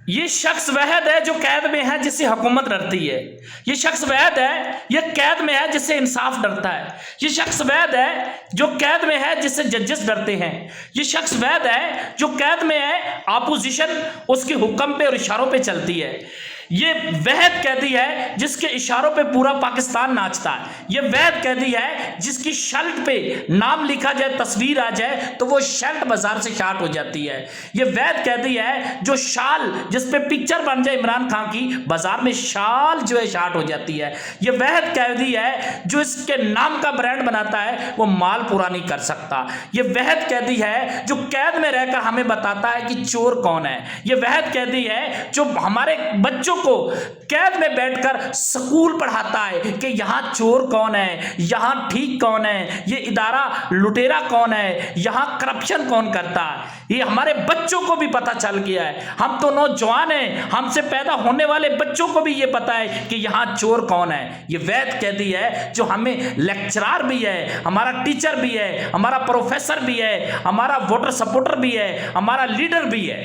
ये शख्स वहद है जो कैद में है जिससे हुकूमत डरती है। ये शख्स वहद है, ये कैद में है जिससे इंसाफ डरता है। ये शख्स वहद है जो कैद में है जिससे जजेस डरते हैं। ये शख्स वहद है जो कैद में है, अपोजिशन उसके हुक्म पे और इशारों पे चलती है। ये वहद कैदी है जिसके इशारों पे पूरा पाकिस्तान नाचता है। ये वहद कैदी है जिसकी शर्ट पे नाम लिखा जाए, तस्वीर आ जाए तो वो शर्ट बाजार से शार्ट हो जाती है। ये वहद कैदी है जो शाल जिस पे पिक्चर बन जाए इमरान खान की, बाजार में शाल जो है शार्ट हो जाती है। ये वहद कैदी है जो इसके नाम का ब्रांड बनाता है, वो माल पूरा नहीं कर सकता। ये वहद कैदी है जो कैद में रहकर हमें बताता है कि चोर कौन है। ये वहद कैदी है जो हमारे बच्चों को कैद में बैठकर स्कूल पढ़ाता है कि यहां चोर कौन है, यहां ठीक कौन है, ये इदारा लुटेरा कौन है, यहां करप्शन कौन करता है। ये हमारे बच्चों को भी पता चल गया है। हम तो नौजवान हैं, हमसे पैदा होने वाले बच्चों को भी ये पता है कि यहां चोर कौन है। ये वैध कैदी है जो हमें लेक्चरर भी है, हमारा टीचर भी है, हमारा प्रोफेसर भी है, हमारा वोटर सपोर्टर भी है, हमारा लीडर भी है।